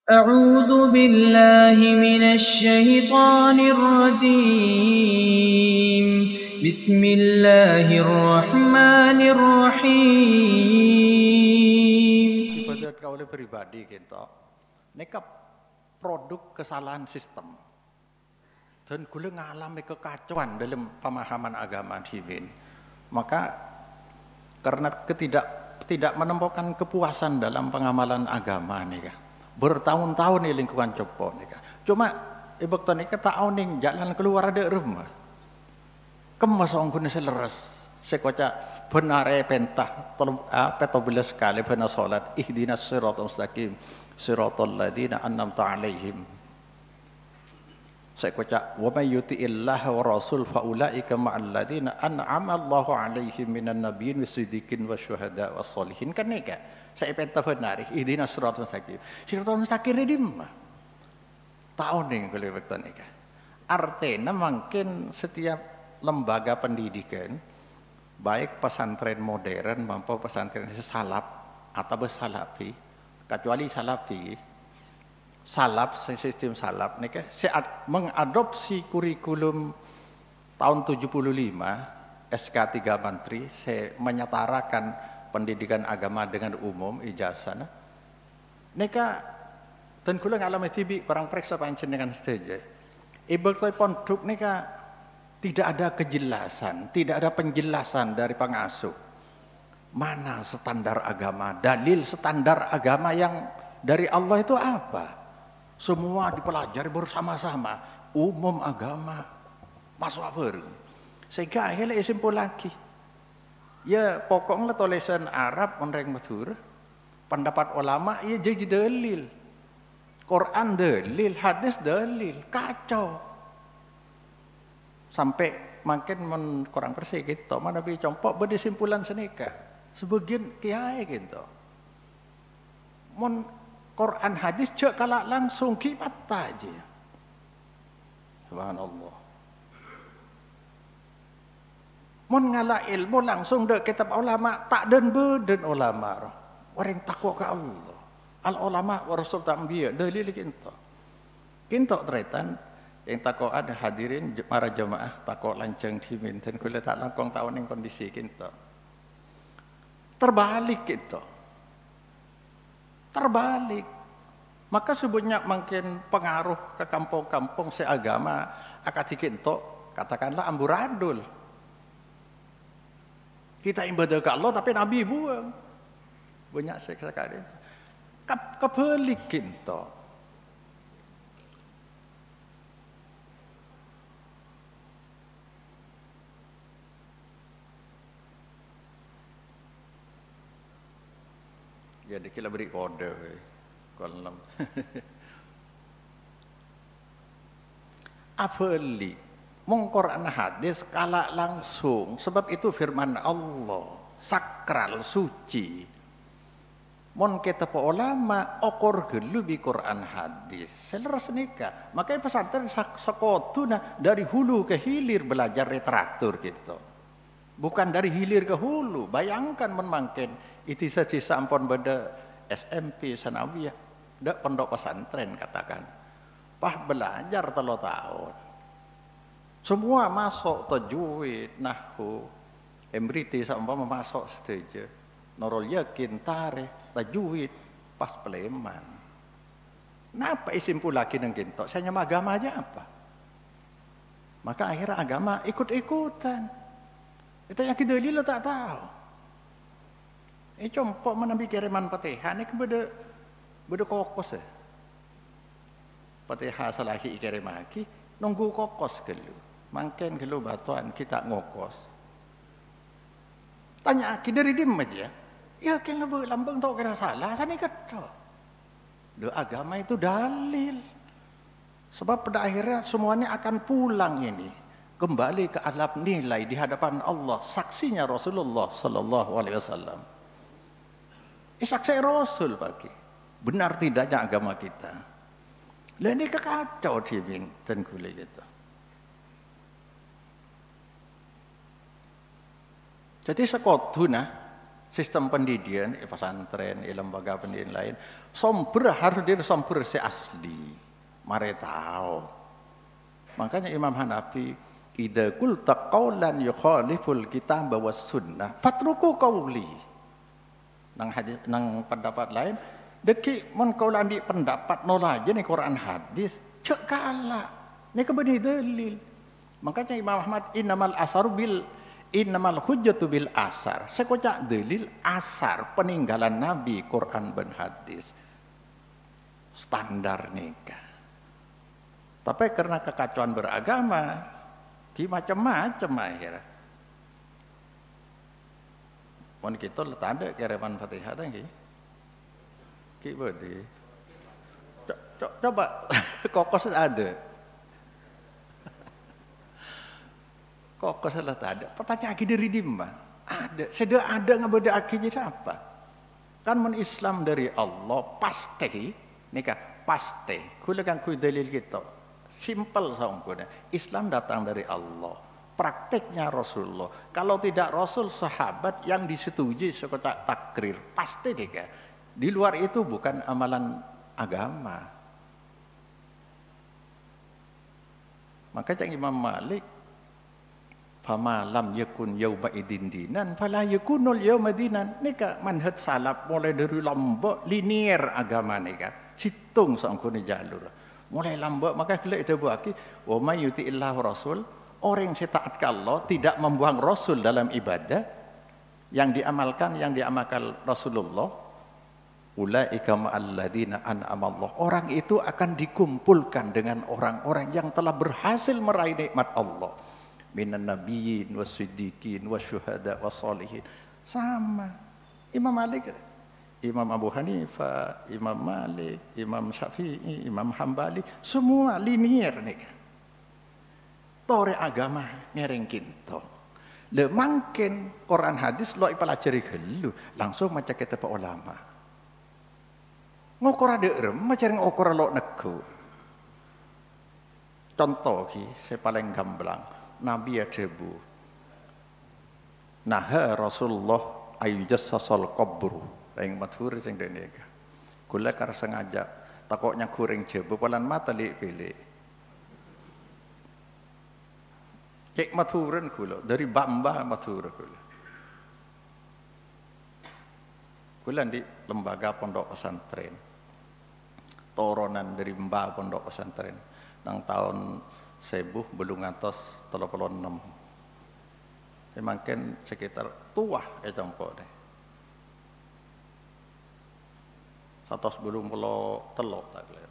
أعوذ بالله من الشيطان الرجيم بسم الله الرحمن الرحيم Ibadat kaula pribadi kita neka produk kesalahan sistem dan kula ngalami kekacauan dalam pemahaman agama dimin. Maka karena tidak menemukan kepuasan dalam pengamalan agama nih bertahun-tahun di lingkungan copo nih cuma ibu nih tahu nih jalan keluar dari rumah kemas orang guna seleres sekoca benare pentah petobelas sekali benar salat ihdinas siratal mustaqim siratal ladzina an'amta alaihim sekoca wa may yuti'illah wa rasul fa ulaika ma'al ladzina an'ama Allahu alaihim minan nabiyyin wasiddiqin wasyuhada wassalihin kan nika saya pentah benar ihdinas siratal mustaqim ini dimana tahun nih kalau waktu nika artinya mungkin setiap lembaga pendidikan baik pesantren modern maupun pesantren salaf atau bersalafi kecuali salaf sistem salaf nih saat mengadopsi kurikulum tahun 75 SK 3 Menteri saya menyetarakan pendidikan agama dengan umum ijazah nika dan kula ngalami tibi barang periksa pancen dengan setuju ibu pondok nika tidak ada kejelasan, tidak ada penjelasan dari pengasuh. Mana standar agama, dalil standar agama yang dari Allah itu apa? Semua dipelajari bersama-sama, umum agama, masuk apa? Sehingga akhirnya simpul lagi. Ya pokoknya tulisan Arab orang matur, pendapat ulama ya jadi dalil. Quran dalil, hadis dalil, kacau. Sampai makin kurang bersih gitu mana bi compok berdisimpulan senika sebagian kiai gitu mon Quran hadis cek kalak langsung kibata aja subhanallah mon ngala ilmu langsung dek kitab ulama tak den beden ulama orang takwa ke Allah al ulama wa rasul ta'ambiya dalil kinto tretan yang takut ada hadirin para jemaah takut lancang dimin dan kula tak langkong tahun yang kondisi kita terbalik kita terbalik maka sebenarnya makin pengaruh ke kampung-kampung seagama akad kita katakanlah amburadul kita ibadah ke Allah tapi Nabi buang banyak sekali kebalik kita. Jadi kita beri kode kolom. Afali mengkoran hadis kala langsung sebab itu firman Allah sakral suci. Mon kita pa ulama okor gelu bi Quran hadis. Seleras nikah. Makanya pesantren sakotuna dari hulu ke hilir belajar literatur gitu. Bukan dari hilir ke hulu. Bayangkan memangkin itu saja sampun pada SMP sanawiyah, dak pondok pesantren katakan. Pah belajar 3 tahun. Semua masuk tajwid, nahwu, emriti seumpama masuk setuju. Nurul yakin, tarikh, tajwid, pas peleman. Napa isimpul lagi nang kinto? Saya nyama agama aja apa? Maka akhirnya agama ikut-ikutan. Itu yang kita dalil tak tahu. Compok menambil kiriman Fatihah ni beda kokos Fatihah salahi kirimaki nunggu kokos gelu. Mangken gelu batuan kita ngokos. Tanya aki dari dim aja. Ya kena lambang tau kena salah sani kata. Do agama itu dalil. Sebab pada akhirnya semuanya akan pulang ini kembali ke alam nilai di hadapan Allah. Saksinya Rasulullah sallallahu alaihi wasallam. Saksi Rasul bagi benar tidaknya agama kita. Lah ini kekacau dimin dan gule gitu. Jadi sekotuna sistem pendidikan, pesantren, lembaga pendidikan lain, sumber harus dari sumber si asli. Mari tahu. Makanya Imam Hanafi, idza qulta qaulan yukhaliful kitab wa sunnah, fatruku qauli. Nang hadis, nang pendapat lain, deki mun kau ambil pendapat nolaje nih Quran hadis, cek kalah. Ini kebeni dalil. Makanya Imam Ahmad innamal hujjatu bil asar. Sekocak dalil asar peninggalan Nabi Quran dan hadis. Standar nikah. Tapi karena kekacauan beragama, ki macam-macam akhirnya. Mun kita letak ada kereman Fatihah tadi. Ki bodi. Coba kokos ada. Kokos lah tak ada. Pertanyaan aki dari dimba. Ada. Sudah ada ngabada akinya siapa? Kan mun Islam dari Allah pasti nikah pasti. Kula kan kuy dalil kita. Simple saungkuna. Islam datang dari Allah. Prakteknya Rasulullah. Kalau tidak Rasul, sahabat yang disetujui sekotak takrir. Pasti nikah. Di luar itu bukan amalan agama. Maka yang Imam Malik, fama lam yakun yauma idin dinan, fala yakunul yauma dinan. Nika manhaj salaf mulai dari lombok linier agama nika. Situng saungkuna jalur. Mulai lombok maka kelak itu buaki, wa may yuti'illahu rasul. Orang yang taat ke Allah tidak membuang Rasul dalam ibadah yang diamalkan Rasulullah. Ulaika ma'alladzina an'ama Allah. Orang itu akan dikumpulkan dengan orang-orang yang telah berhasil meraih nikmat Allah. Minan nabiyyin was-siddiqin wasyuhada was-shalihin. Sama. Imam Malik, Imam Abu Hanifah, Imam Malik, Imam Syafi'i, Imam Hambali, semua linier nih. Tore agama ngereng kinto. Le mangken Quran hadis lo ipelajari gelu langsung maca kitab ulama. Ngokora deurem macam ngokora lo nego. Contoh ki saya paling gamblang Nabi adebu. Nah Rasulullah ayyujassasal qabru. Yang mathur sing dene. Kula kar sengaja takoknya kuring jebu polan mata lik pilih. Cek maturan kula dari bamba matur kula. Kula di lembaga pondok pesantren. Toronan dari mbah pondok pesantren nang tahun 1000 belum ngantos 36. Mungkin sekitar tua tempo deh. 183 tak kira.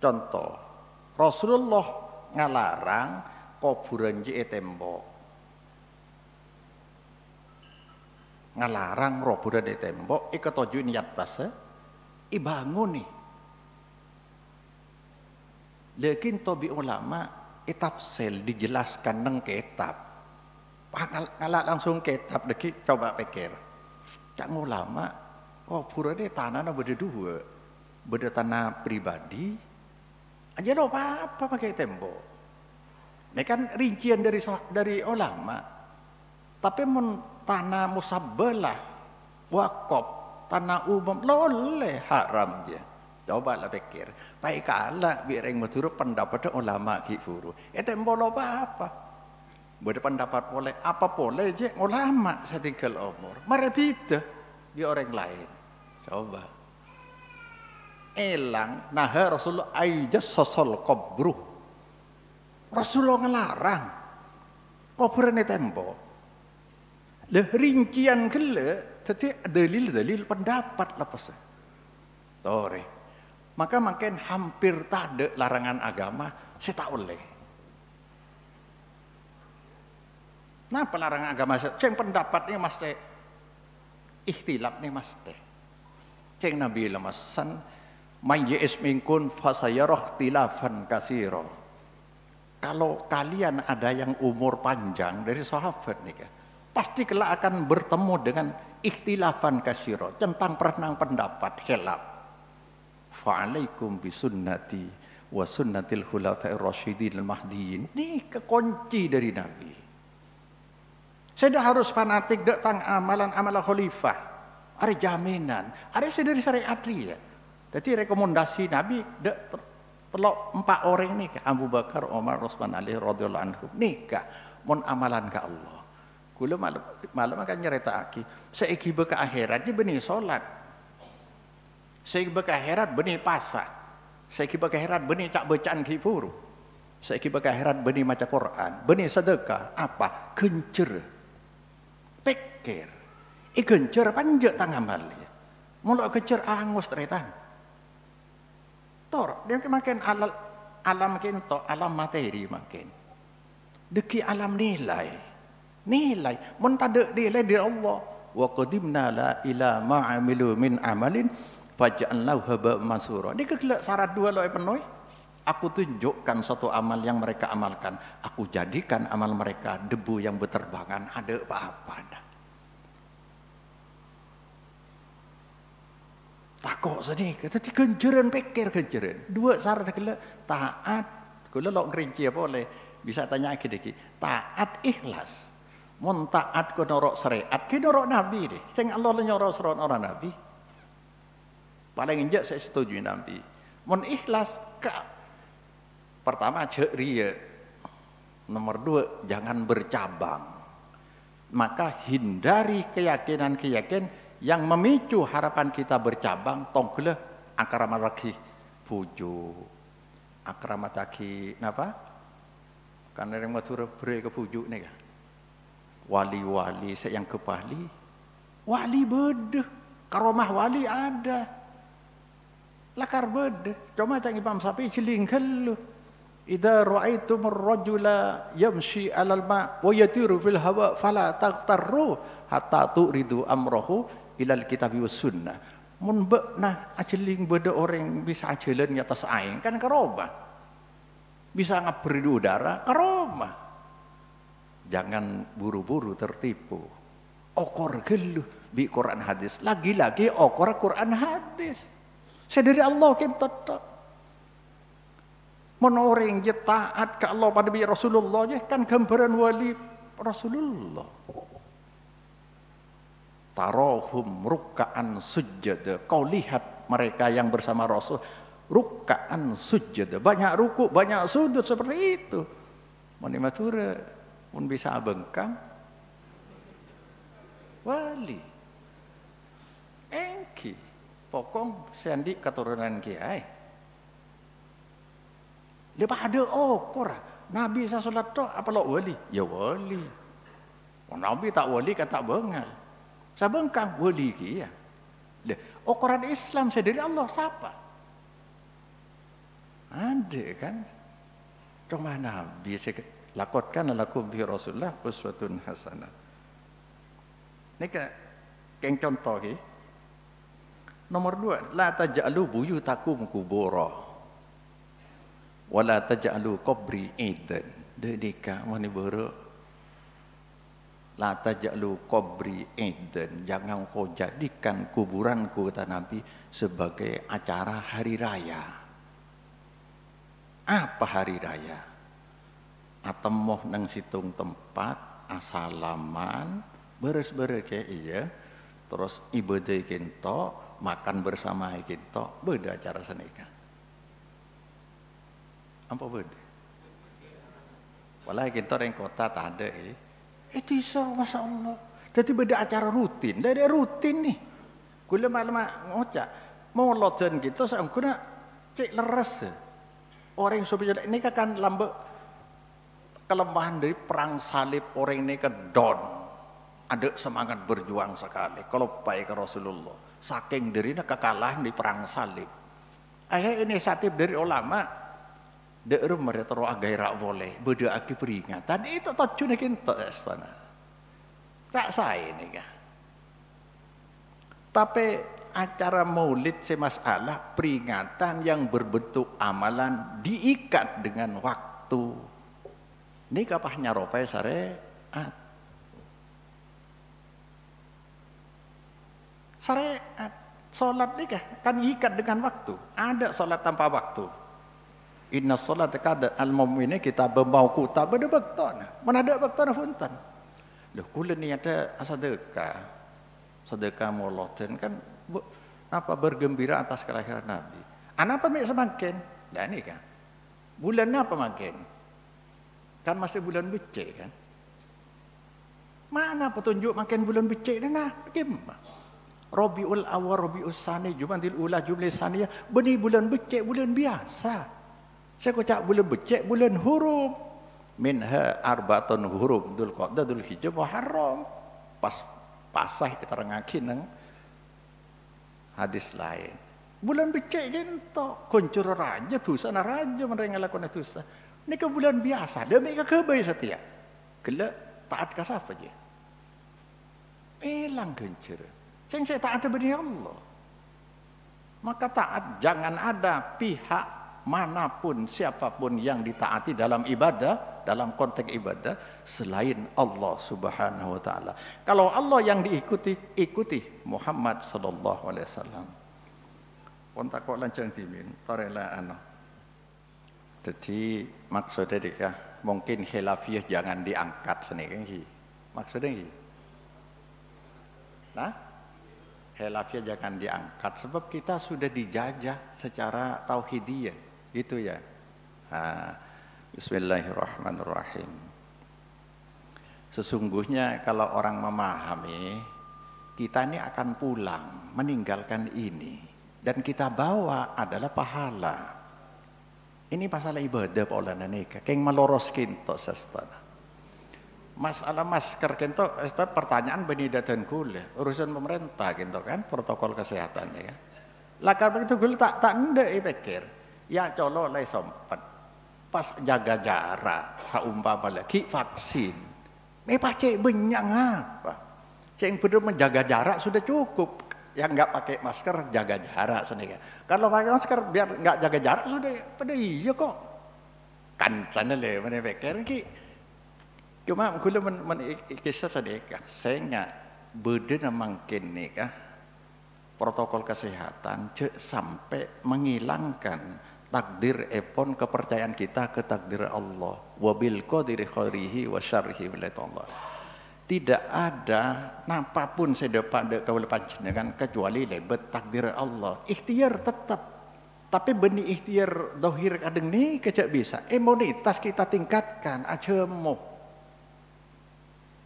Contoh Rasulullah ngalarang kuburan je tembok. Ngalarang kuburan di tembok ikatoju niat tas ibangun nih. Lekin tobi ulama itafsil dijelaskan neng kitab. Ngalah langsung kitab deki coba pikir. Cak ulama kuburan di tanah na beda dua. Beda tanah pribadi aja lo apa pakai tembok. Ini kan rincian dari ulama. Tapi tanah musabbalah, wakaf, tanah umum, boleh haram je. Coba lah pikir. Baik kalah biar yang menurut pendapat ulama kifuru. Tembok lo apa? Berpendapat boleh, apa boleh je ulama setinggal umur. Mari beda di orang lain. Coba. Elang nah Rasulullah ayyujassasal qabru. Rasulullah ngelarang kuburan di tembok. Le rincian gele tadi dalil pendapat lepas. Tore. Maka makin hampir tak ada larangan agama saya tak oleh. Nah pelarangan agama saya pendapatnya mesti ikhtilaf nih mesti. Ceng Nabi lemasan man ya'is minkun fasayarah ikhtilafan katsira. Kalau kalian ada yang umur panjang dari sahabat nih, pasti kelak akan bertemu dengan ikhtilafan katsira tentang perenang pendapat khilaf. Fa'alaikum bisunnati wa sunnatil khulafa'ir rasyidin al-mahdiyyin. Ini kekunci dari Nabi. Saya dah harus fanatik dek tang amalan khalifah. Ada jaminan, ada dari syariat ya. Jadi rekomendasi Nabi dek telok 4 orang ni Abu Bakar, Umar, Utsman, Ali radhiyallahu anhu nikah mon amalan ke Allah. Kula malam akan nyeritakake saiki beka akhirat je benih solat. Saiki beka akhirat benih pasah. Saiki beka akhirat benih tak bacaan kipuru. Saiki beka akhirat benih maca Quran, benih sedekah, apa? Gencer. Pikir. Gencer panjang tang amal ya. Mula gencer angus teretan. Tor, dia makin alam kinto, alam materi makin. Deki alam nilai. Nilai. Mun tade nilai dari Allah. Wa qadimna la ila ma'amilu min amalin faja'alnahu haba mansura. Dia kegelak syarat 2 loe penuh. Aku tunjukkan suatu amal yang mereka amalkan. Aku jadikan amal mereka debu yang berterbangan. Ada apa-apa dah. Takut sedih. Kata kenjeran pikir kenjeran. 2 syarat kena taat. Kula lok ngerinci apa boleh. Bisa tanya lagi. Taat ikhlas. Mun taat ke norok syariat. Ke norok Nabi deh. Sing Allah nyorok seron orang Nabi. Paling injak saya setuju Nabi. Mun ikhlas. Pertama cek ria. Nomor 2 jangan bercabang. Maka hindari keyakinan-keyakinan yang memicu harapan kita bercabang. Tongkle akramataki puju. Akramataki napa? Karena yang matur bre ke puju ni kan. Wali-wali yang kepahli. Wali bedeh. Karomah wali ada. Lakar bedeh. Cuma cak Imam Syafi'i celing kelu. Idza ra'aitum ar-rajula yamshi 'alal ma' wa yatiru fil hawa fala taqtarru hatta turidu amrahu ilal kitabi was sunnah. Mun nah aceling beda orang bisa jalan di atas air kan karomah. Bisa ngaberi di udara karomah. Jangan buru-buru tertipu. Okor geluh bi Quran hadis. Lagi-lagi okor Quran hadis. Sedari Allah kita tak. Mun orang je taat ke Allah pada bi Rasulullah je kan gambaran wali Rasulullah. Tarahum ruk'an sujud. Kau lihat mereka yang bersama Rasul ruk'an sujud. Banyak ruku, banyak sujud seperti itu. Mun matura, mun bisa bengkang wali. Engki pokong sendi keturunan kiai. Lepas ada okor. Nabi saya solat tu apa lo wali? Ya wali. Nabi tak wali kan tak bengal. Saya bengkang wali ki ya. Ukuran Islam saya dari Allah siapa? Ada kan? Cuma Nabi saya lakotkan lakum bi Rasulullah uswatun hasanah. Ini keng contoh ki. Nomor 2, la taj'alu buyutakum qubura. Wala taj'alu qabri idan. Dedika mani buruk. La taj'alu qabri idan. Jangan kau jadikan kuburanku kata Nabi sebagai acara hari raya. Apa hari raya? Atemoh nang situng tempat asalaman beres-beres kayak iya. Terus ibadah kinto makan bersama kinto beda acara senika. Apa beda? Walau kita orang kota tak ada itu iso Masya Allah. Jadi beda acara rutin. Dari rutin nih. Gula malam ngocak. Mau lodan gitu saya guna cek leres. Orang yang sobat ini kan lambek kelemahan dari perang salib orang ini ke don. Ada semangat berjuang sekali. Kalau baik ke Rasulullah. Saking dirinya kekalahan di perang salib. Akhirnya inisiatif dari ulama. Daerah mereka terus agak boleh beda aki peringatan itu tujuannya kita istana tak saya ini kan tapi acara maulid semasalah peringatan yang berbentuk amalan diikat dengan waktu ini kapahnya ropai syariat sholat ini kan diikat dengan waktu ada sholat tanpa waktu. Inna salat kada al-mu'mini kita bembau kuta beda bekton. Mana ada bekton funtan. Loh, kula ni ada sedekah. Sedekah moloten kan apa bergembira atas kelahiran Nabi. Apa mek semakin? Lah ni kan. Bulan apa makin? Kan masih bulan becek kan? Mana petunjuk makin bulan becek ni nah? Gimana? Rabiul Awal, Rabiul Tsani, Jumadil Ula, Jumlah Tsaniyah, benih bulan becek, bulan biasa. Saya kocak bulan becek, bulan hurum. Minha arba'atun hurum, Dzulqa'dah, Dzulhijjah, Muharram. Pas pasah kita rengakin nang hadis lain. Bulan becek gento, kuncur raja dosa na raja mereka lakukan dosa. Ini ke bulan biasa, demi ke kebai setia. Gelak taat ke siapa je? Hilang kuncur. Sing saya taat kepada Allah. Maka taat jangan ada pihak manapun siapapun yang ditaati dalam ibadah, dalam konteks ibadah selain Allah Subhanahu wa taala. Kalau Allah yang diikuti, ikuti Muhammad sallallahu alaihi wasallam. Pun tak kok lancang dimin, tarela ana. Jadi maksudnya dikah mungkin khilafiyah jangan diangkat seniki. Maksudnya iki. Nah, khilafiyah jangan diangkat sebab kita sudah dijajah secara tauhidiyah, gitu ya. Bismillahirrahmanirrahim. Sesungguhnya kalau orang memahami, kita ini akan pulang meninggalkan ini dan kita bawa adalah pahala. Ini masalah ibadah paulana nika. Keng maloros kinto sastana. Masalah masker kinto, pertanyaan benidatan kule urusan pemerintah kinto kan protokol kesehatan ya. Lakar begitu kule tak ndek pikir. Ya colo lai sempat. Pas jaga jarak saumpama lagi vaksin. Pakai benyang apa? Yang benar menjaga jarak sudah cukup. Yang enggak pakai masker jaga jarak sendiri. Kalau pakai masker biar enggak jaga jarak sudah pada iya kok. Kan sana le mana pikir ki. Cuma kula kisah sedekah. Saya enggak beden mungkin nikah protokol kesehatan cek sampai menghilangkan takdir epon kepercayaan kita ke takdir Allah. Wabil qadiri khairihi wa syarrihi Allah. Tidak ada napapun sedepak kaula panjenengan kecuali lebet takdir Allah. Ikhtiar tetap. Tapi benih ikhtiar dohir kadang ni kecak bisa. Imunitas kita tingkatkan aja mo.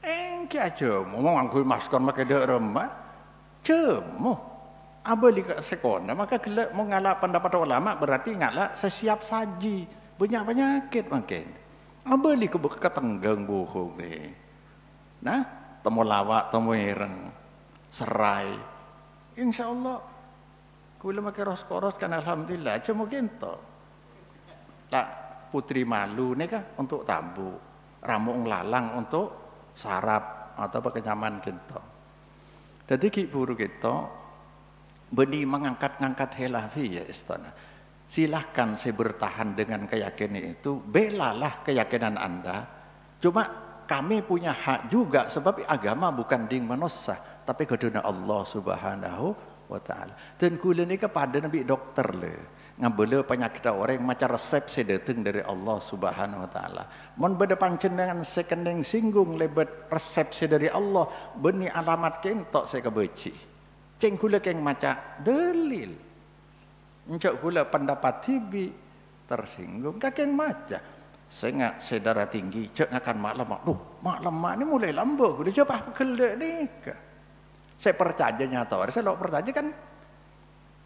Engki aja mo nganggo masker make dek remah. Cemo. Abali ke sekona maka gelak mau ngalak pendapat ulama berarti ngalak sesiap saji. Banyak penyakit makin. Abali ke ketenggang bohong ni. Nah, temu lawak, temu ireng, serai. InsyaAllah, kula makai ros-koros kan alhamdulillah, cuma gitu. Lah, putri malu ni kah untuk tabu, ramung lalang untuk sarap atau kenyaman gitu. Jadi ki buru kita, beni mengangkat-ngangkat helafi ya istana. Silahkan saya bertahan dengan keyakinan itu, belalah keyakinan Anda. Cuma kami punya hak juga sebab agama bukan ding manusia tapi keduna Allah Subhanahu wa taala. Dan kula ni kepada nabi dokter le ngabele penyakit orang macam resep sedeteng dari Allah Subhanahu wa taala. Mun beda panjenengan sekending singgung lebet resep dari Allah beni alamat kentok saya kebeci. Ceng kula keng maca dalil. Encok kula pendapat tibi tersinggung kakeng maca. Saya sedara tinggi, cek akan mak lemak. Mak lemak ni mulai lambung. Dia coba kelak ni. Saya percaya nyata. Saya lo percaya kan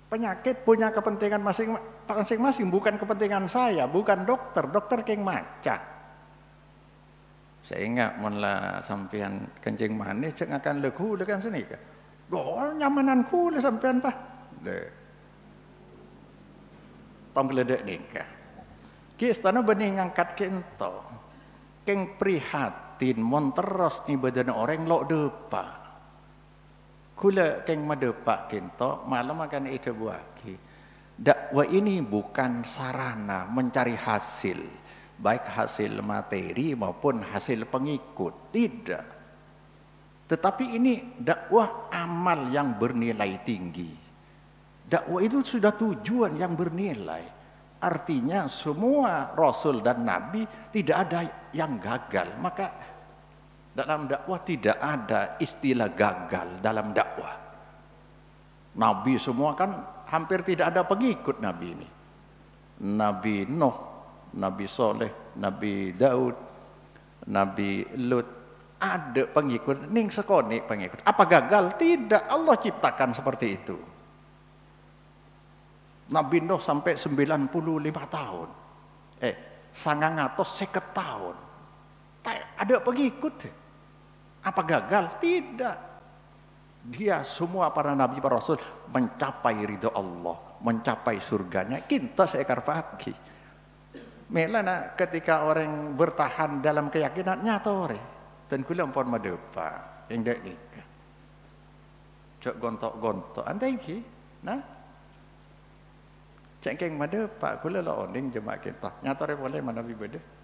penyakit punya kepentingan masing-masing. Bukan kepentingan saya, bukan dokter. Dokter keng maca. Saya ingat mula sampean kencing manis, cek akan leku lekan sini ke. Nyamananku le sampean pak. Tong geledek ni ke. Istana benih ngangkat kento, keng prihatin monteros ibadah orang lok depa. Kula keng madepak kento malam akan itu buaki. Dakwah ini bukan sarana mencari hasil, baik hasil materi maupun hasil pengikut, tidak. Tetapi ini dakwah amal yang bernilai tinggi. Dakwah itu sudah tujuan yang bernilai. Artinya semua Rasul dan Nabi tidak ada yang gagal. Maka Dalam dakwah tidak ada istilah gagal dalam dakwah. Nabi semua kan hampir tidak ada pengikut Nabi ini. Nabi Nuh, Nabi Soleh, Nabi Daud, Nabi Lut, ada pengikut, ning sekone pengikut. Apa gagal? Tidak, Allah ciptakan seperti itu. Nabi Nuh sampai 95 tahun. 950 tahun. Ada pengikut. Apa gagal? Tidak. Dia semua para nabi, para rasul mencapai ridho Allah, mencapai surganya. Kita seekar pagi. Melana ketika orang bertahan dalam keyakinan nyata ore. Dan kula ampun madepa yang dek nikah. Cok gontok-gontok antai ki, nah. Cengkeng madepa kula lo oning jemaah kita. Nyata ore boleh mana bi bede.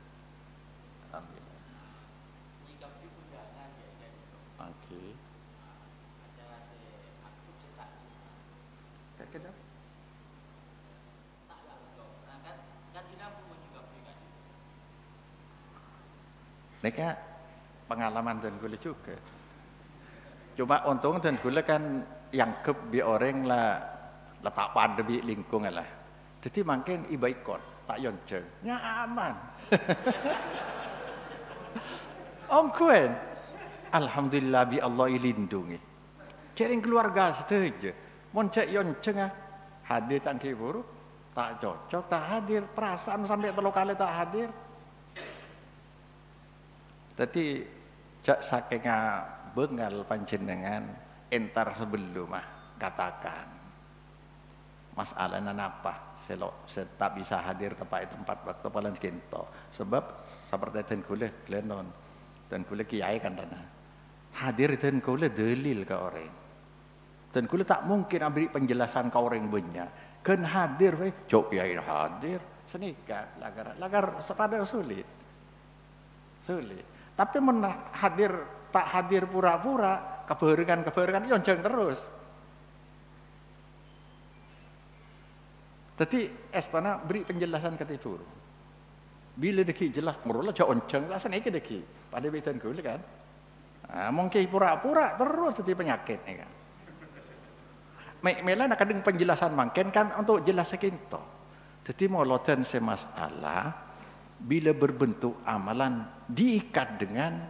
Mereka pengalaman dan gula juga. Cuma untung dan gula kan yang bi orang lah letak pada bi lingkungan lah. Jadi makin ibaikon tak yonceng, nyaman. Ongkuen, alhamdulillah bi Allah ilindungi. Cering keluarga saja. Moncek yonceng hadir tangki buruk, tak cocok, tak hadir. Perasaan sampai 3 kali tak hadir. Tadi jak saking bengal panjenengan entar sebelum katakan masalahnya apa saya tak bisa hadir tepat tempat waktu paling kinto sebab seperti dan kule glenon dan kule kiai kan tanah hadir dan kule dalil ke orang dan kule tak mungkin ambil penjelasan ke orang banyak kan hadir cok kiai hadir senika lagar sepada sulit. Tapi hadir tak hadir pura-pura, keberengan yonceng terus. Jadi estana beri penjelasan ke tidur. Bila deki jelas murula jauh onceng lah sana deki. Pada betan kule kan. Mungkin pura-pura terus jadi penyakit ni kan. Mela nak kadang penjelasan mangken kan untuk jelas sekinto. Jadi moloten semasalah bila berbentuk amalan diikat dengan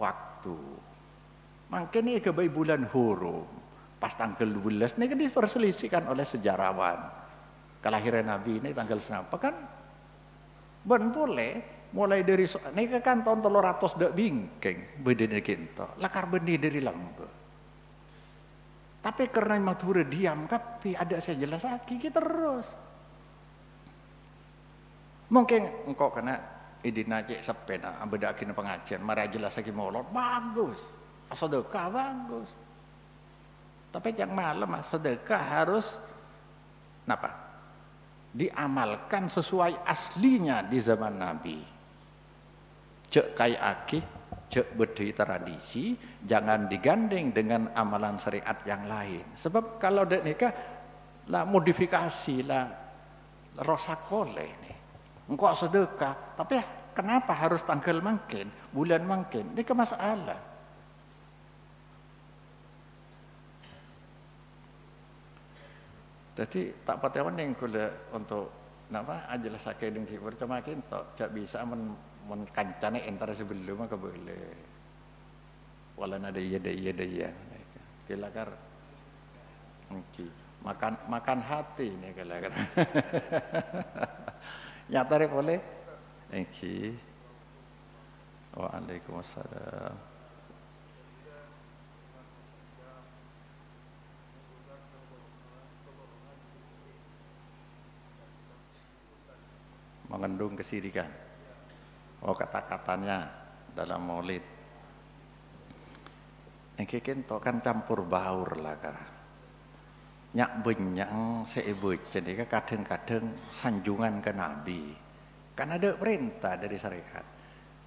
waktu. Mungkin ini kebaik bulan Hurum, pas tanggal 12 ini kan diperselisihkan oleh sejarawan. Kelahiran Nabi ini tanggal senapa kan? Ben boleh mulai dari ini kan tahun 300 dak bingkeng bedene kita. Lakar benih dari lambe. Tapi karena mature diam tapi ada saya jelas lagi terus. Mungkin engkau kena idina cek sepena beda kena pengajian marah jelas lagi molot bagus sedekah bagus tapi yang malam sedekah harus napa diamalkan sesuai aslinya di zaman Nabi cek kai aki cek bedi tradisi jangan digandeng dengan amalan syariat yang lain sebab kalau dek nikah lah modifikasi lah rosakole ini engkau sedekah, tapi kenapa harus tanggal mungkin, bulan mungkin? Ini ke masalah. Jadi tak patewan yang kula untuk nama ajalah sakai dengan kibur cuma kita tak bisa menkancane antara sebelum ke boleh. Walau ada iya. Kelakar. Makan hati nih kelakar. Nyata boleh? Thank you. Waalaikumsalam. Mengandung kesirikan. Oh kata-katanya dalam maulid. Yang kento kan campur baur lah kan. Nyak benyang seebut jadi kadang-kadang sanjungan ke Nabi kan ada perintah dari syariat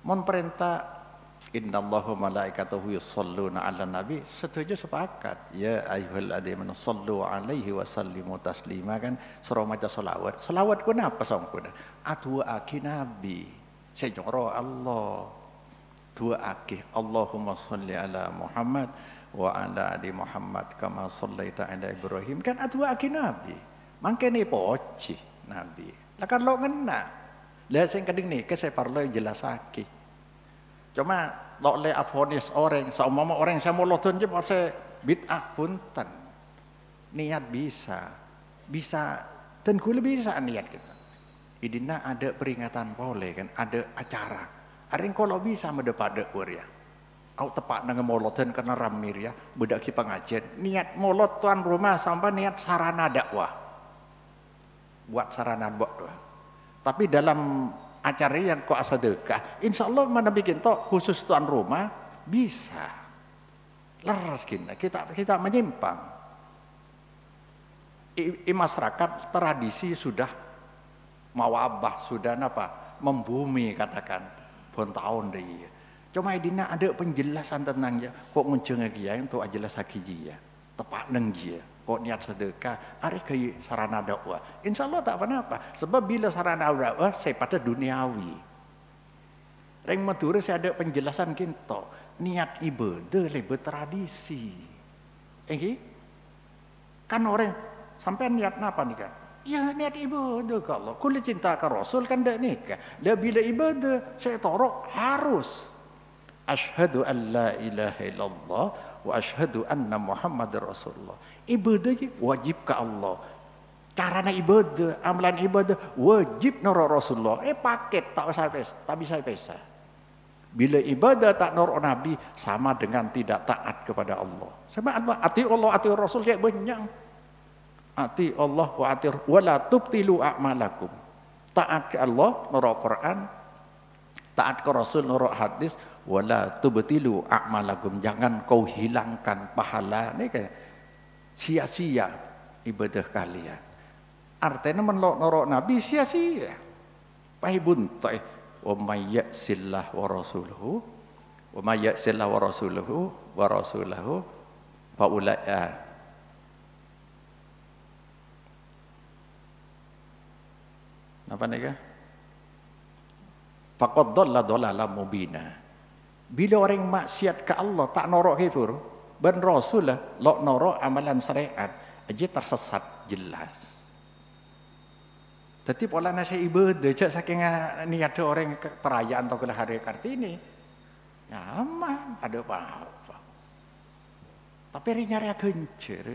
mon perintah innallaha malaikatahu yusholluna 'alan nabi setuju sepakat ya ayyuhalladzina shallu 'alaihi wa sallimu taslima kan surah maca selawat ku napa songku atu aki nabi senyoro Allah dua akeh Allahumma sholli ala Muhammad wa ala ali Muhammad kama shallaita ala Ibrahim kan dua akeh Nabi mangkene poci Nabi lah kan lo ngena lah sing keding nih saya parlo jelasake cuma lo le afonis orang saumpama orang saya molodon je saya bid'ah punten niat bisa dan kula bisa niat kita idina ada peringatan boleh kan ada acara aring kalau bisa mendepada ya au tepak nang molodan kena ramir ya budak ki pengajian niat molot tuan rumah sampai niat sarana dakwah buat sarana dakwah tapi dalam acara yang kok sedekah insyaallah mana bikin tok khusus tuan rumah bisa leres kita menyimpang masyarakat tradisi sudah mawabah sudah apa membumi katakan pun tahun deh cuma idina ada penjelasan tentangnya kok ngunceng lagi ya untuk jelas haki ya tepat neng dia kok niat sedekah ari ke sarana dakwah insyaallah tak apa-apa sebab bila sarana dakwah saya pada duniawi reng Madura saya ada penjelasan kinto niat ibadah lebih tradisi kan orang sampai niat apa nih kan ya niat ibadah ke Allah kulit cinta ke Rasul kan dak nikah dah bila ibadah saya torok harus asyhadu an la ilaha illallah wa asyhadu anna Muhammadar Rasulullah ibadah wajib ke Allah caranya ibadah amalan ibadah wajib nurut Rasulullah paket tak bisa pesa bila ibadah tak nurut Nabi sama dengan tidak taat kepada Allah sama ati Allah ati Rasul kayak banyak ati Allah wa ati wala tubtilu a'malakum taat ke Allah nurut Quran taat ke Rasul nurut hadis wala tubtilu a'malakum jangan kau hilangkan pahala ini kayak sia-sia ibadah kalian artinya menurut Nabi sia-sia pahibun ta'ih wa may ya'sillah wa rasuluhu wa may ya'sillah wa rasuluhu fa ulai'a apa nih kah? Faqad dhalla dhalalan mubina. Bila orang maksiat ke Allah tak norok kafir, ban Rasul lo norok amalan syariat aja tersesat jelas. Tapi pola nasi ibadah cak saking niat orang perayaan atau hari Kartini, nyaman ada apa-apa. Tapi hari nyari gencer,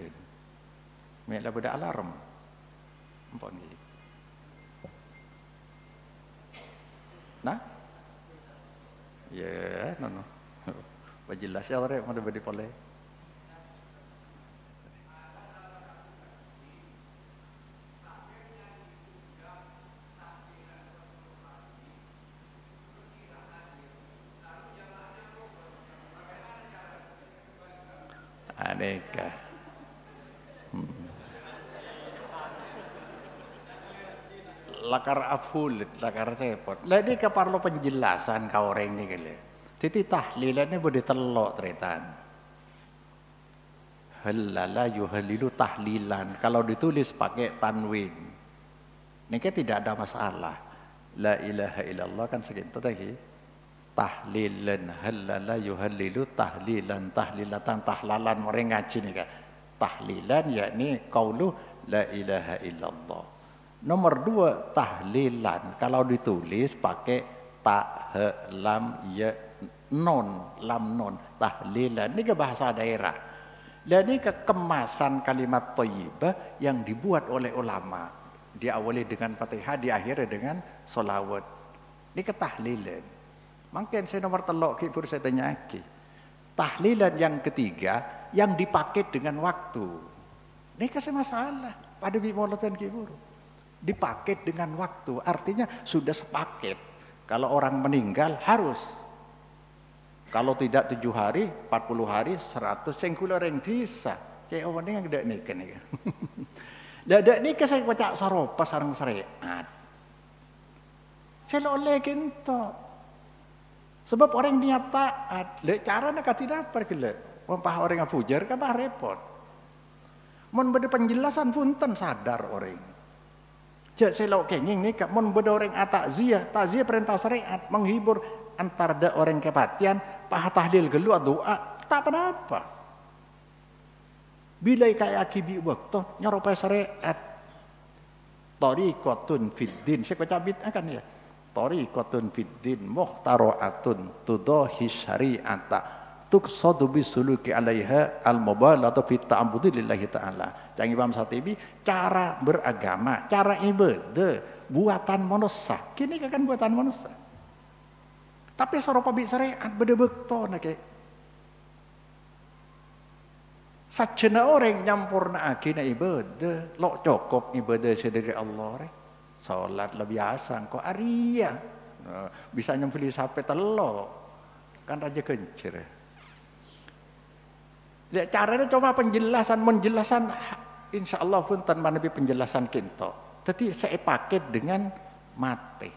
mela beda alarm, ampun gitu. Nah, ya, no. Jelas ya orang mau diberi boleh. Aneka. Lakar aful, lakar repot. Lah ini keparlo penjelasan kau orang ini kali. Titi tahlilannya boleh telok tretan. Halala yuhalilu tahlilan. Kalau ditulis pakai tanwin, ini kan tidak ada masalah. La ilaha illallah kan segitu tadi. Tahlilan halala yuhalilu tahlilan tahlilatan tahlalan orang ngaji nih kan. Tahlilan yakni qaulu la ilaha illallah. Nomor 2 tahlilan kalau ditulis pakai ta he lam ya non lam non tahlilan ini ke bahasa daerah. Dan ini kekemasan kalimat thayyibah yang dibuat oleh ulama. Diawali dengan Fatihah, diakhiri dengan sholawat. Ini ketahlilan. Mungkin saya nomor telok kibur saya tanya lagi. Tahlilan yang ketiga yang dipakai dengan waktu. Ini kasih masalah pada bimolotan kibur. Dipaket dengan waktu, artinya sudah sepaket. Kalau orang meninggal harus, kalau tidak 7 hari, 40 hari, 100, cengkula yang bisa. Kayak orang yang tidak nikah nih. Tidak nikah saya baca saropa sarang syariat. Saya oleh kinto. Sebab orang niat taat, cara nak tidak pergi. Wampah orang yang pujar, kan repot. Mon beda penjelasan punten sadar orang. Cek selok kenging ni mon beda orang takziah perintah syariat menghibur antar ada orang kematian, paha tahlil gelu doa, tak apa-apa. Bila kayak akibi waktu nyerupai syariat, tariqatun fiddin, saya baca bid'ah kan ya. Tariqatun fiddin mukhtara'atun tudahi syari'ata tuqsadu bisuluki 'alaiha al-mubalatu fi ta'abbudi lillahi ta'ala. Cang Imam Syatibi, cara beragama, cara ibadah buatan manusia. Kini kan buatan manusia. Tapi serupa bi syariat beda bekto nake. Sajana orang nyampurna akina ibadah, lo cukup ibadah sediri Allah rek. Salat lah biasa kok aria. Bisa nyempili sampai telo. Kan raja kencir. Lihat caranya cuma penjelasan insyaallah pun tanpa nabi penjelasan kinto. Tapi saya paket dengan mati.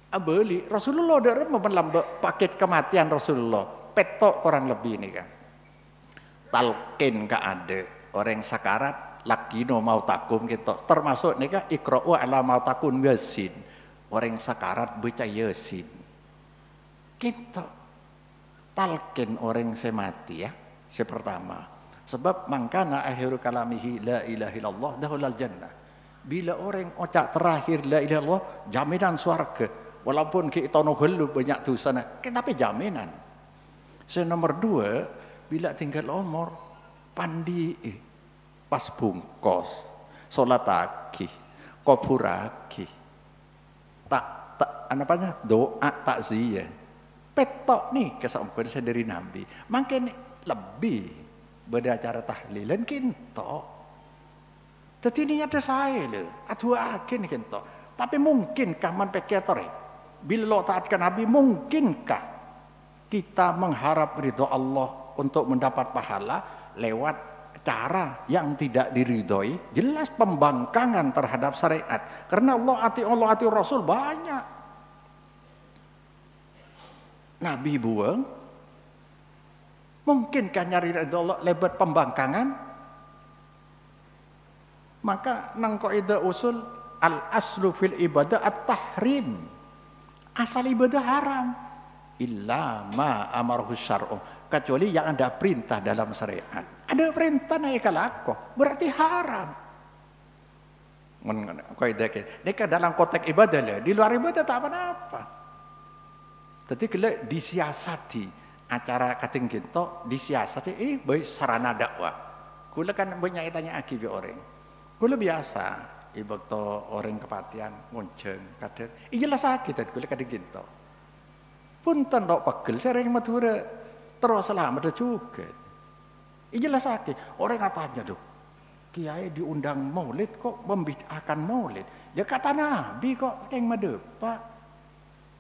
Abeli Rasulullah dari melambak paket kematian Rasulullah. Petok kurang lebih ini kan. Talqin gak ada orang sakarat lagi no mau takum gitu. Termasuk nika ikra'u ala mau takun yasin. Orang sakarat baca yasin. Gitu. Talqin orang semati ya. Pertama. Sebab mangkana akhiru kalamihi la ilaha illallah dahulal jannah. Bila orang ucap terakhir la ilaha illallah jaminan surga. Walaupun kita nugelu banyak dosa, tapi jaminan. Nomor 2, bila tinggal umur pandi pas bungkos, salat lagi, kubur lagi. Tak apanya? Doa takziah. Petok nih kesampaian saya dari Nabi. Makin lebih beracara tahlilan kinto. Tapi ini ada saya loh, adua agen kinto. Tapi mungkinkah man peketore? Bila lo taatkan Nabi, mungkinkah kita mengharap ridho Allah untuk mendapat pahala lewat cara yang tidak diridhoi? Jelas pembangkangan terhadap syariat. Karena Allah ati Rasul banyak. Nabi buang, mungkinkah nyari ridho Allah lewat pembangkangan? Maka nang kaidah usul al-aslu fil ibadah at-tahrim. Asal ibadah haram. Illa ma amaruhu syar'u. Kecuali yang ada perintah dalam syariat. Ada perintah naik kalako. Berarti haram. Ini dalam konteks ibadah lah. Di luar ibadah tak apa-apa. Tapi kalau disiasati. Acara kating kinto disiasati. Baik sarana dakwah. Kula kan banyak tanya akibat orang. Kula biasa. Ibu to orang kepatian ngonceng kader jelas sakit tadi kuliah kadang gitu punten tok pegel sering Madura terus selamat juga jelas sakit orang katanya tuh kiai diundang maulid kok membid'ahkan maulid dia kata Nabi kok yang Pak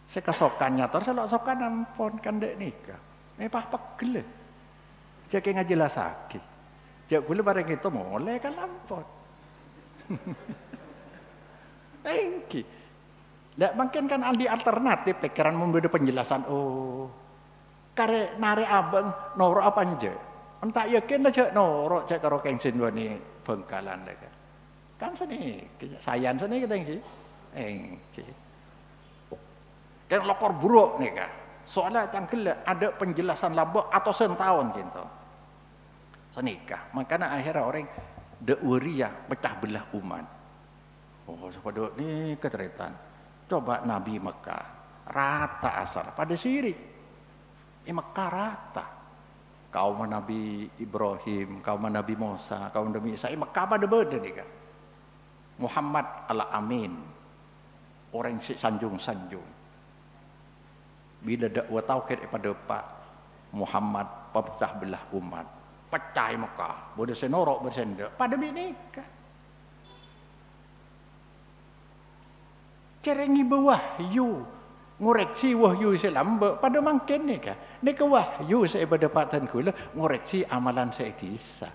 saya kesokannya terus kalau sokan ampun kan dek nikah pah pegel jadi nggak jelas sakit jadi kuliah bareng itu mulai kan ampun. Engki. Lah mungkin kan aldi alternatif pikiran membeda penjelasan kare nare abang noro apa nje. Entak yakin aja noro cek karo kengsin wani Bengkalan lek. Kan seni sayan seni kita engki. Kan lokor buruk nih kan. Soalnya cangkel ada penjelasan labok atau sentahun gitu. Senikah. Makanya akhirnya orang deuriyah pecah belah umat. Sepada ini keteritan. Coba Nabi Mekah rata asal pada syirik. Mekah rata. Kaum Nabi Ibrahim, kaum Nabi Musa, kaum Nabi Isa, Mekah pada beda nih kan. Muhammad al-Amin, orang sanjung-sanjung. Bila dakwah tauhid pada Pak Muhammad pecah belah umat. Pecah Mekah, boleh senorok bersendak pada binika. Cerengi wahyu, ngoreksi wahyu Islam pada mangken ni kah? Ni ke wahyu saya pada patan kula ngoreksi amalan saya disa.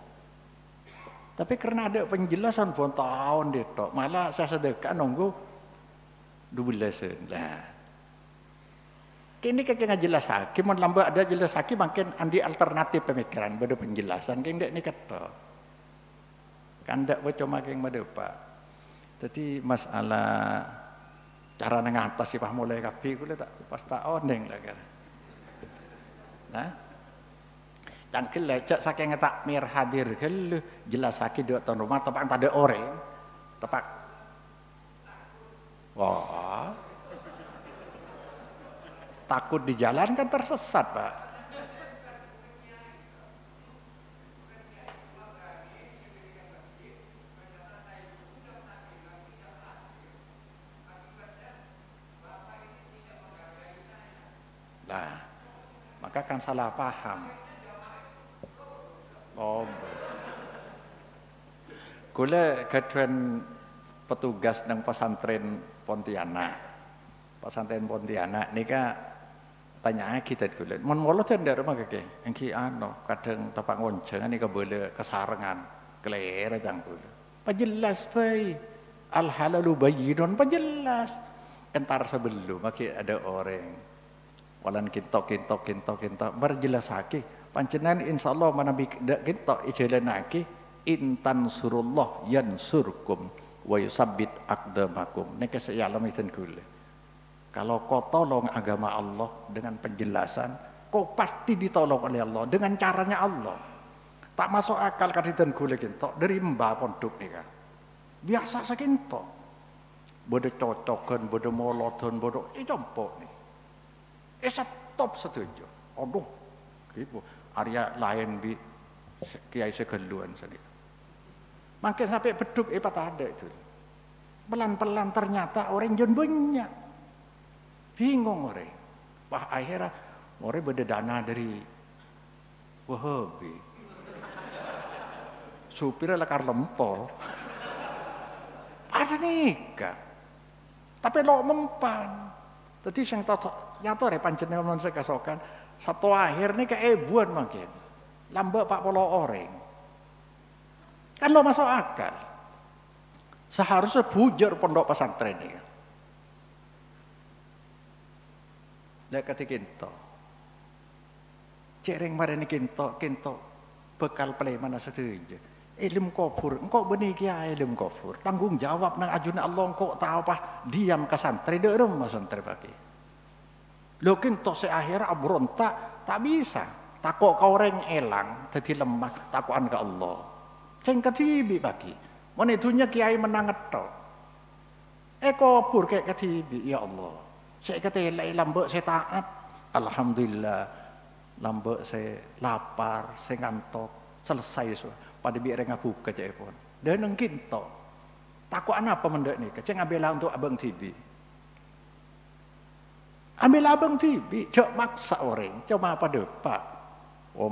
Tapi karena ada penjelasan pun tahun dia tok, malah saya sedekah nunggu 12 lah. Kini kakek jelas hakim, lambat ada jelas hakim makin andi alternatif pemikiran pada penjelasan. Kini ni kata, kan tak baca makin pada pak. Jadi masalah Cara ngatas sih pas mulai kabeh kula tak pas tak oneng lah kan. Nah, cangkel lecek saking takmir hadir gelu jelas sakit di tuan rumah tepak tak ada orang tepak. Wah. Takut di jalan kan tersesat, Pak. Nah, maka kan salah paham. Oh. Kula gadhuan petugas nang pesantren Pontianak. Pesantren Pontianak nika tanya kita kula. Mun mulo ten ndak rumah keke. Engki kadang tapak ngonceng nika boleh kesarengan. Kelera jang kula. Pajelas bae. Al halalu bayyinun pajelas. Entar sebelum maki ada orang walan kintok berjelasake panjenengan insyaallah manabi kintok ijelenake intan surullah yansurkum wa yusabbit aqdamakum nek sayalam iten kula kalau kau tolong agama Allah dengan penjelasan kau pasti ditolong oleh Allah dengan caranya Allah tak masuk akal kaditen kula kintok dari mbah pondok nika biasa sakintok bodo cocokan bodo molodon bodo compok nih stop setuju. Aduh, gitu. Area lain bi kiai segeluan saja. Makin sampai beduk patah ada itu. Pelan-pelan ternyata orang jon banyak. Bingung orang. Wah akhirnya orang berdana dari Wahabi. Supirnya lekar lempol. Ada nikah. Tapi lo mempan. Tadi yang nyata panjenengan saya kasokan satu akhir ini keebuan makin lambat 40 orang kan lo masuk akal seharusnya bujur pondok pesantren ini lihat ketika kinto cereng marani kinto bekal mana setuju ilmu kufur engkau benih kia ilmu kufur tanggung jawab nang ajuna Allah engkau tahu apa diam ke santri de rumah santri pagi lo kinto se akhir abrontak tak bisa takut kau orang elang jadi lemah takuan ke Allah ceng ketibi pagi mana itunya kiai menang tok kufur kayak ketibi ya Allah saya kata lambat saya taat alhamdulillah lambat saya lapar saya ngantuk selesai so pada biar ngabuka cek pun dan nengkin to takuan apa mendak nih cek ngambil untuk abang TV ambil abang TV cek maksa orang cuma apa depak wa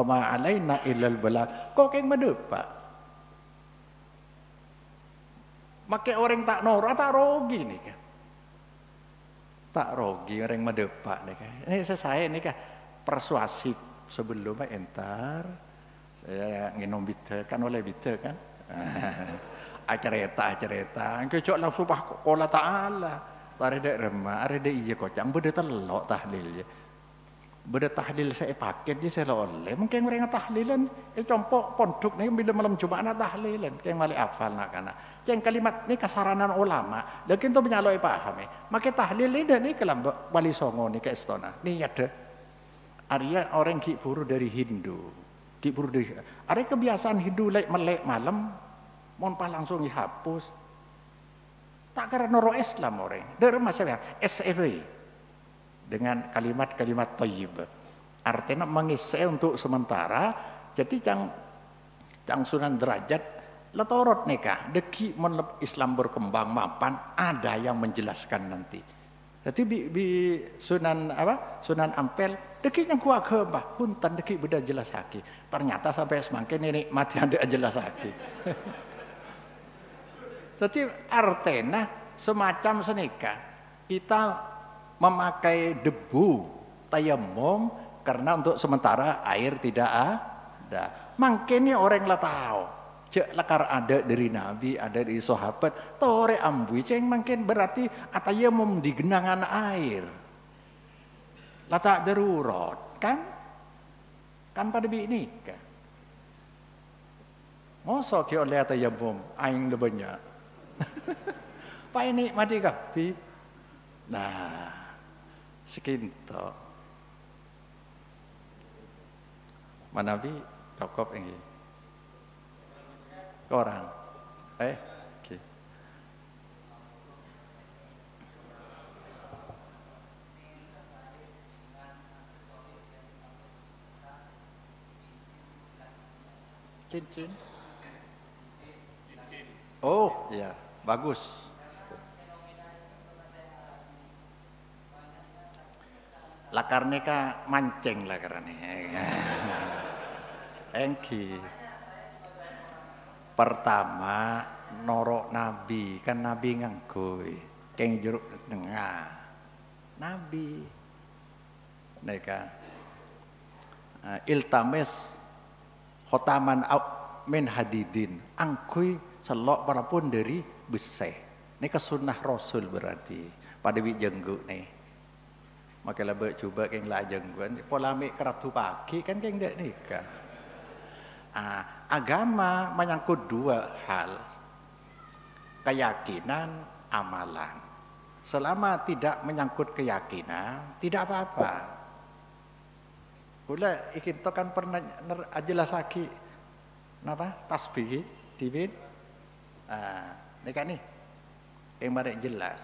ma alaina illal balagh kok kayak mendepak make orang tak nora tak rogi nih kan tak rogi orang mendepak nih kan ini saya nih kan persuasif sebelumnya entar saya nginom bite kan oleh bite kan acareta kecok langsung pak kola ta'ala tarede remah arede iya kocang beda telok tahlil ya beda tahlil saya paket je saya oleh mungkin mereka tahlilan compok pondok ni bila malam Jumat tahlilan kayak mali hafal nak kana ceng kalimat ni kasaranan ulama lakin tu menyaloi paham make tahlil ni dan ni kelambak wali songo ni kayak stona ni ada Arya orang kiburu dari Hindu kiburu dari ada kebiasaan Hindu melek malam monpah langsung dihapus tak karena noro Islam orang dari masa SEW dengan kalimat-kalimat thayyib artinya mengisi untuk sementara jadi cang Sunan Derajat letorot nikah deki mon Islam berkembang mapan ada yang menjelaskan nanti jadi di Sunan Ampel dekinya gua kembah punten deki beda jelas haki ternyata sampai semakin ini mati ada jelas haki jadi artena semacam senika kita memakai debu tayamum karena untuk sementara air tidak ada makanya orang lah tahu cek lekar ada dari Nabi ada dari sahabat tore ambui ceng makin berarti atayamum di genangan air lata darurat kan pada ini kan mosok ki oleh atayamum aing lebenya supaya nikmati kabeh. Nah, sekinto. Manabi cukup ini. Orang. Okay. Cincin. Oh, ya, bagus. Lakarnya mancing lakarnya. Engki. Pertama norok nabi, kan nabi nganggo keng jeruk tengah. Nabi. Neka iltames khotaman min hadidin. Angkui selok parapun dari besi. Ini sunnah Rasul berarti. Pada wi jenggu nih. Maka lah coba keng lah jengguan. Polamik keratu pagi kan keng dek nikah. Agama menyangkut dua hal. Keyakinan, amalan. Selama tidak menyangkut keyakinan, tidak apa-apa. Boleh ikin to kan pernah jelasaki napa tasbih dibin. Nika nih yang barek jelas.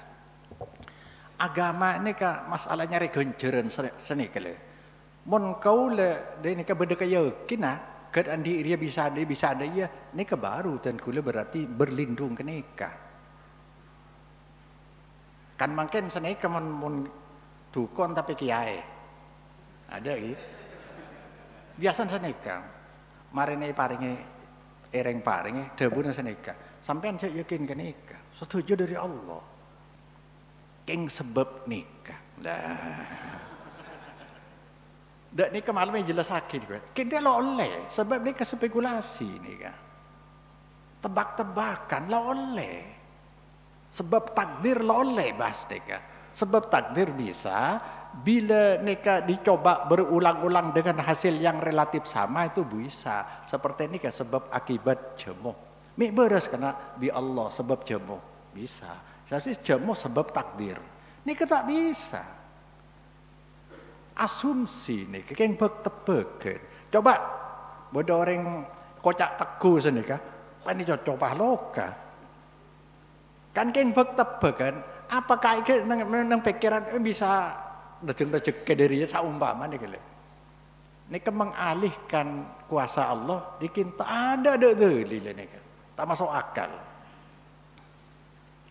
Agama ini masalahnya regenjeren seni kele. Mun kau le de nika beda keyakinan. Kat andi dia bisa ada ya nikah baru dan kula berarti berlindung ke nikah. Kan mungkin senika mun dukun tapi kiai. Ada gitu. Biasa senika. Marine paringe ereng paringe debune senika. Sampean saya yakin ke nikah. Setuju dari Allah. Keng sebab nikah. Lah. Dak nikah malamnya jelas sakit gue. Kita lo oleh sebab nikah spekulasi nikah. Tebak-tebakan lo oleh. Sebab takdir lo oleh bahas nikah. Sebab takdir bisa bila nikah dicoba berulang-ulang dengan hasil yang relatif sama itu bisa. Seperti nikah sebab akibat jemuh. Mik beres kena bi Allah sebab jemuh bisa. Jadi jemuh sebab takdir. Nikah tak bisa. Asumsi nih, keng tebak. Coba, bodoh orang kocak teguh sini kah? Ini coba loka. Kan keng tebak kan? Apakah itu nang pikiran bisa dajeng ke dirinya saumpama nih kele? Ini mengalihkan kuasa Allah, dikin tak ada dalil nih kan? Tak masuk akal.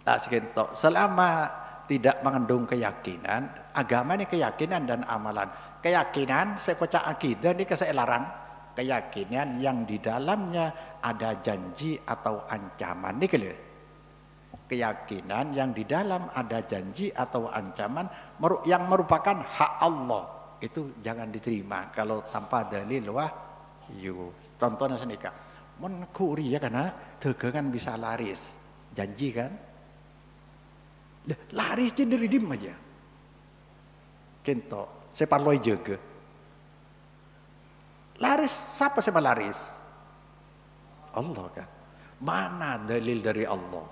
Tak sekinto. Selama tidak mengandung keyakinan, agama ini keyakinan dan amalan. Keyakinan, sekocak akidah ini saya larang. Keyakinan yang di dalamnya ada janji atau ancaman. Ini kele. Keyakinan yang di dalam ada janji atau ancaman yang merupakan hak Allah. Itu jangan diterima kalau tanpa dalil wahyu. Contohnya senika. Mun kuri ya karena dagangan bisa laris. Janji kan? Laris aja dari dim aja. Kento, saya parloi jaga. Laris, siapa sama laris? Allah kan. Mana dalil dari Allah?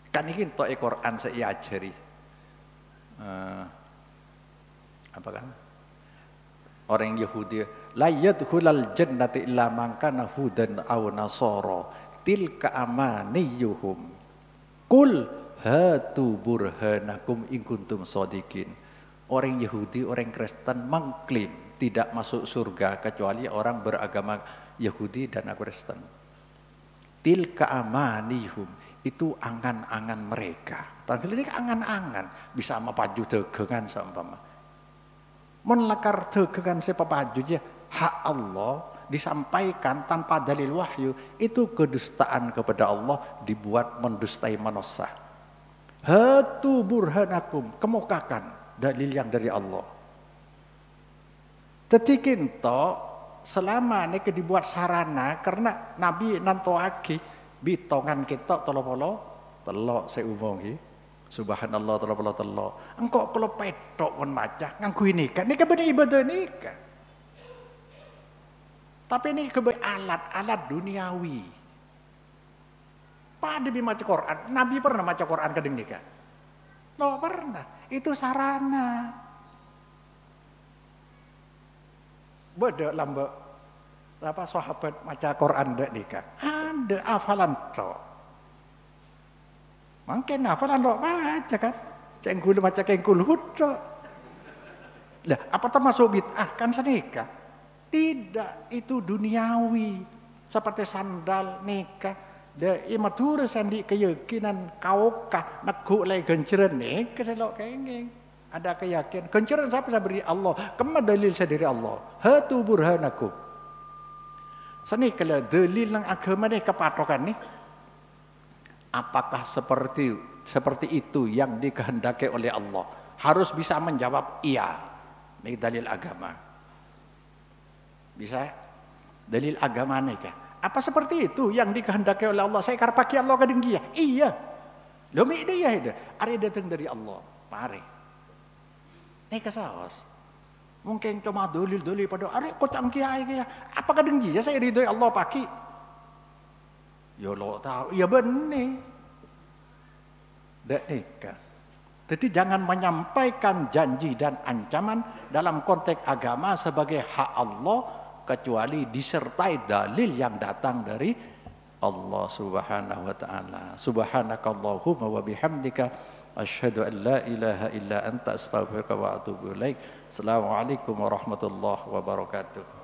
Kan ini to Quran saya ajari. Apa kan? Orang Yahudi, la yadkhulal jannati illa man kana hudan aw nasara. Tilka amaniyuhum. Kul hatu burhanakum in kuntum shadiqin. Orang Yahudi, orang Kristen mengklaim tidak masuk surga kecuali orang beragama Yahudi dan Kristen. Tilka amanihum, itu angan-angan mereka. Tanggal ini angan-angan bisa mapaju dagangan seumpama. Mun lakar dagangan sepapajunya hak Allah disampaikan tanpa dalil wahyu, itu kedustaan kepada Allah, dibuat mendustai manusia. Hatu burhanakum, kemukakan dalil yang dari Allah. Tetikin to selama ini dibuat sarana karena Nabi nantoaki bitongan kita tolo-polo telok seumongi. Subhanallah tolo-polo telok. Engkau kalau petok pun maca nganggu ini kan bener ibadah ini kan. Tapi ini alat-alat duniawi. Pada maca Quran, Nabi pernah maca Quran kadang nikah? Lo pernah. Itu sarana. Beda lamba apa sahabat maca Quran ndak nikah. Ada hafalan tok. Mungkin hafalan tok baca kan. Cengkul maca cengkul tok. Lah, apa termasuk bid'ah kan senikah? Tidak, itu duniawi. Seperti sandal nikah. Da imatur sandi keyakinan kaukah neguk lay genceran ni keselok kengeng ada keyakinan genceran siapa beri Allah kemana dalil saya dari Allah hatu burhanakum seni kalau dalil nang agama ni kepatokan ni apakah seperti itu yang dikehendaki oleh Allah harus bisa menjawab iya ni dalil agama bisa dalil agama ni kah apa seperti itu yang dikehendaki oleh Allah? Saya karpaki Allah kadang dia. Iya. Lomi dia ada. Are datang dari Allah. Pare. Nek kasaos. Mungkin cuma dolil-dolil pada are kok cangkiai kaya. Apa kadang dia saya ridhoi Allah paki? Ya lo tahu. Ya benar. Dak nikah. Jadi jangan menyampaikan janji dan ancaman dalam konteks agama sebagai hak Allah kecuali disertai dalil yang datang dari Allah Subhanahu wa taala. Subhanakallahumma wa bihamdika asyhadu an la ilaha illa anta astaghfiruka wa atubu ilaik. Assalamualaikum warahmatullahi wabarakatuh.